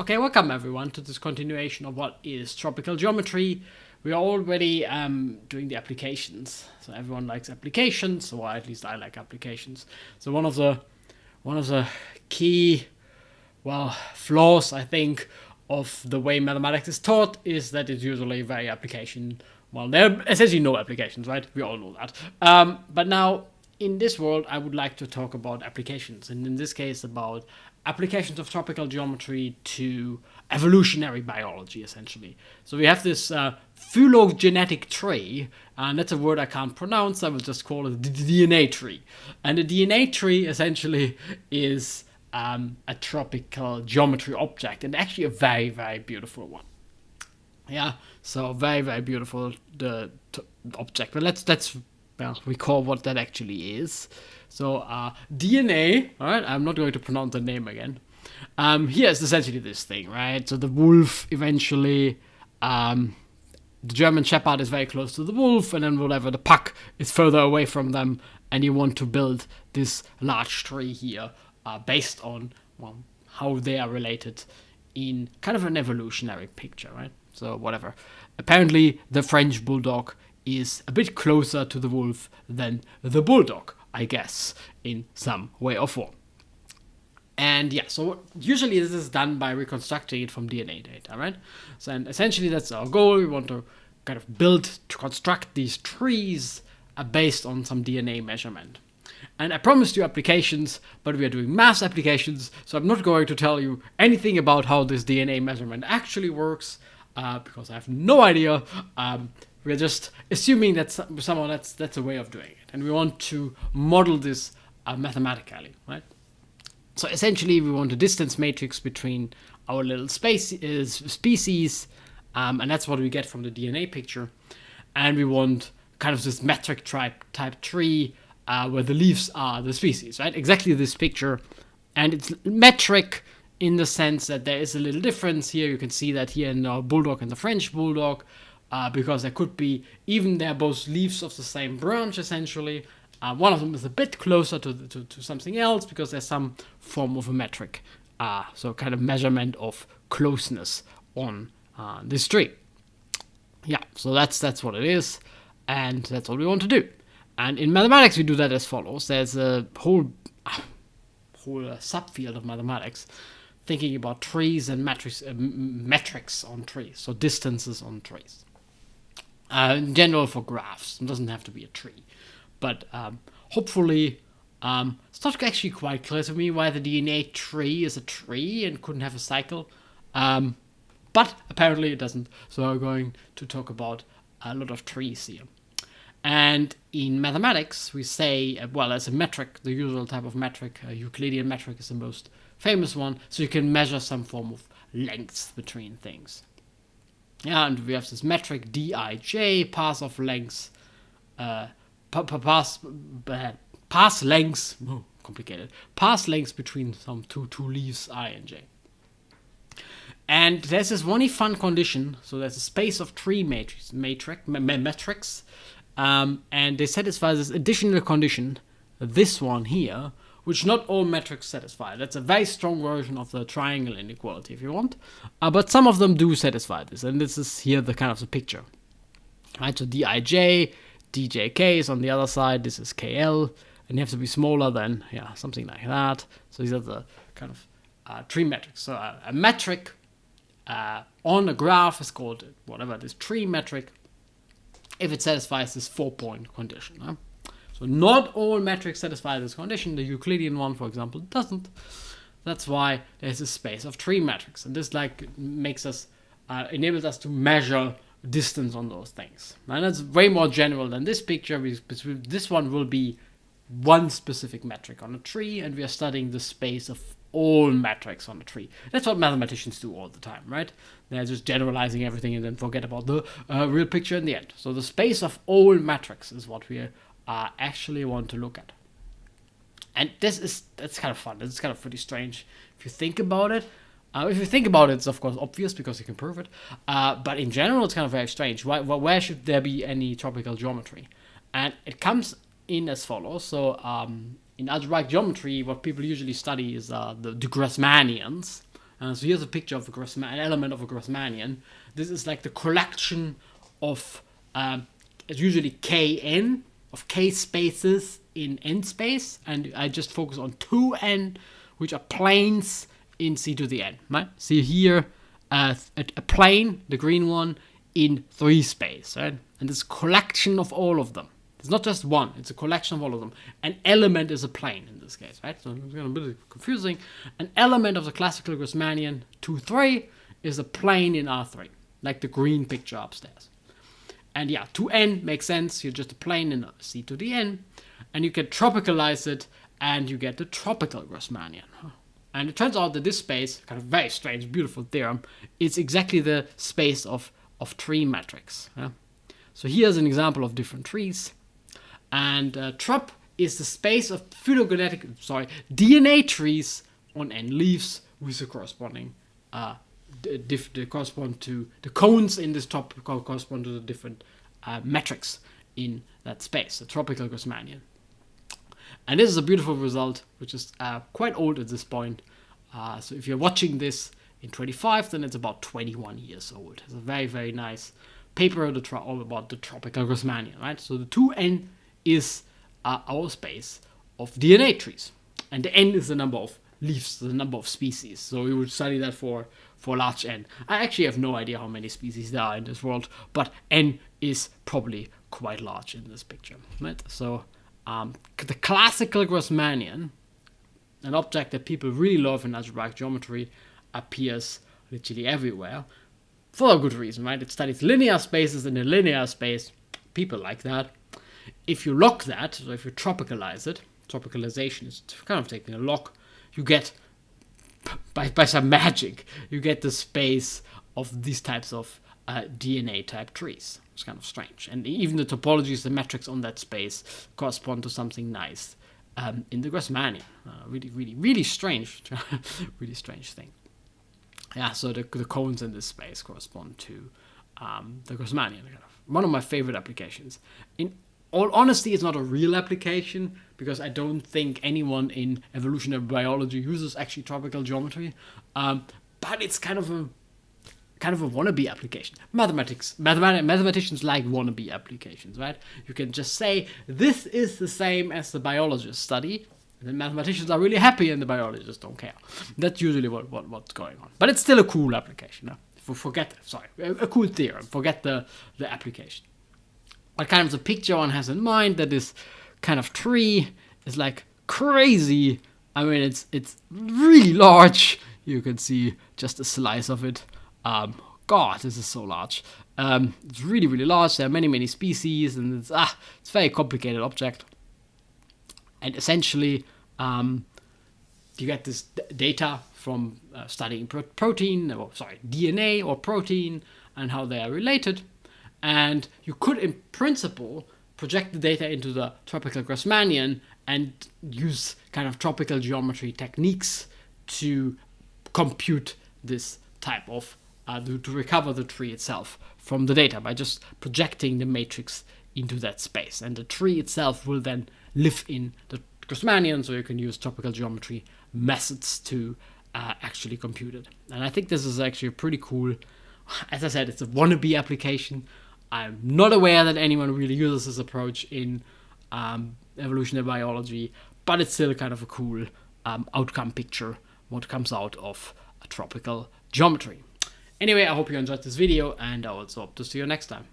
Okay, welcome everyone to this continuation of what is tropical geometry. We are already doing the applications, so everyone likes applications, or at least I like applications. So one of the key, flaws I think of the way mathematics is taught is that it's usually very application. Well, there are essentially no applications, right? We all know that. But now in this world, I would like to talk about applications, and in this case, about applications of tropical geometry to evolutionary biology, essentially. So we have this phylogenetic tree, and that's a word I can't pronounce. I will just call it the DNA tree. And the DNA tree essentially is a tropical geometry object, and actually a very, very beautiful one. Yeah, so very, very beautiful object. But let's recall what that actually is. So DNA, all right, I'm not going to pronounce the name again. Here is essentially this thing, right? So the wolf eventually, the German Shepherd is very close to the wolf, and then whatever, the pack is further away from them, and you want to build this large tree here based on how they are related in kind of an evolutionary picture, right? So whatever. Apparently, the French bulldog is a bit closer to the wolf than the bulldog, I guess, in some way or form. And yeah, so usually this is done by reconstructing it from DNA data, right? So and essentially that's our goal. We want to kind of to construct these trees based on some DNA measurement. And I promised you applications, but we are doing math applications, so I'm not going to tell you anything about how this DNA measurement actually works, because I have no idea. We're just assuming that somehow that's a way of doing it, and we want to model this mathematically, right? So essentially, we want a distance matrix between our little species, and that's what we get from the DNA picture. And we want kind of this metric type tree where the leaves are the species, right? Exactly this picture, and it's metric in the sense that there is a little difference here. You can see that here in our bulldog and the French bulldog. Because there could be, even they're both leaves of the same branch, essentially. One of them is a bit closer to something else because there's some form of a metric. So kind of measurement of closeness on this tree. Yeah, so that's what it is, and that's what we want to do. And in mathematics, we do that as follows. There's a whole subfield of mathematics thinking about trees and metrics on trees, so distances on trees. In general, for graphs, it doesn't have to be a tree, but hopefully, it's not actually quite clear to me why the DNA tree is a tree and couldn't have a cycle, but apparently it doesn't. So we're going to talk about a lot of trees here. And in mathematics, we say, as a metric, the usual type of metric, Euclidean metric is the most famous one, so you can measure some form of length between things. Yeah, and we have this metric Dij, path of lengths, path lengths, complicated, path lengths between some two leaves I and j. And there's this one fun condition, so there's a space of tree metrics, and they satisfy this additional condition, this one here, which not all metrics satisfy. That's a very strong version of the triangle inequality, if you want. But some of them do satisfy this, and this is here the kind of the picture. Right, so Dij, Djk is on the other side, this is KL, and you have to be smaller than, something like that. So these are the kind of tree metrics. So a metric on a graph is called, this tree metric, if it satisfies this 4-point condition. Huh? So not all metrics satisfy this condition. The Euclidean one, for example, doesn't. That's why there's a space of tree metrics, and this enables us to measure distance on those things. And that's way more general than this picture. This one will be one specific metric on a tree, and we are studying the space of all metrics on a tree. That's what mathematicians do all the time, right? They're just generalizing everything and then forget about the real picture in the end. So the space of all metrics is what we actually want to look at. And that's kind of fun. It's kind of pretty strange if you think about it. If you think about it, it's of course obvious because you can prove it. But in general, it's kind of very strange. Where should there be any tropical geometry? And it comes in as follows. So in algebraic geometry, what people usually study is the Grassmannians. So here's a picture of an element of a Grassmannian. This is like the collection of it's usually kn of k spaces in n space, and I just focus on 2n, which are planes in C to the n. Right? See here a plane, the green one, in 3 space, right? And this collection of all of them. It's not just one, it's a collection of all of them. An element is a plane in this case, right? So it's going to be a bit confusing. An element of the classical Grassmannian 2, 3 is a plane in R3, like the green picture upstairs. And yeah, 2n makes sense. You're just a plane in C to the n, and you can tropicalize it, and you get the tropical Grassmannian. And it turns out that this space, kind of very strange, beautiful theorem, is exactly the space of tree metrics. Yeah? So here's an example of different trees. And trop is the space of phylogenetic, DNA trees on n leaves with the corresponding, correspond to the cones in this top correspond to the different metrics in that space, the tropical Grassmannian. And this is a beautiful result, which is quite old at this point. So if you're watching this in 25, then it's about 21 years old. It's a very, very nice paper all about the tropical Grassmannian, right? So the 2n is our space of DNA trees, and the n is the number of leaves, the number of species. So we would study that for large n. I actually have no idea how many species there are in this world, but n is probably quite large in this picture, right? So the classical Grassmannian, an object that people really love in algebraic geometry, appears literally everywhere for a good reason, right? It studies linear spaces. In a linear space, people like that. If you lock that, so if you tropicalize it, tropicalization is kind of taking a lock, you get, by some magic, you get the space of these types of DNA type trees. It's kind of strange. And even the topologies, the metrics on that space correspond to something nice in the Grassmannian. Really, really, really strange, really strange thing. Yeah, so the cones in this space correspond to the Grassmannian. One of my favorite applications. In all honesty, it's not a real application because I don't think anyone in evolutionary biology uses actually tropical geometry. But it's kind of a wannabe application. Mathematicians like wannabe applications, right? You can just say this is the same as the biologist study. And then mathematicians are really happy and the biologists don't care. That's usually what's going on. But it's still a cool application. No? A cool theorem. Forget the application. But kind of the picture one has in mind that this kind of tree is like crazy. I mean, it's really large. You can see just a slice of it. God, this is so large. It's really, really large. There are many, many species, and it's a very complicated object. And essentially, you get this data from studying DNA or protein and how they are related. And you could, in principle, project the data into the tropical Grassmannian and use kind of tropical geometry techniques to compute this type of, to recover the tree itself from the data by just projecting the matrix into that space. And the tree itself will then live in the Grassmannian, so you can use tropical geometry methods to actually compute it. And I think this is actually a pretty cool, as I said, it's a wannabe application. I'm not aware that anyone really uses this approach in evolutionary biology, but it's still kind of a cool outcome picture, what comes out of a tropical geometry. Anyway, I hope you enjoyed this video, and I also hope to see you next time.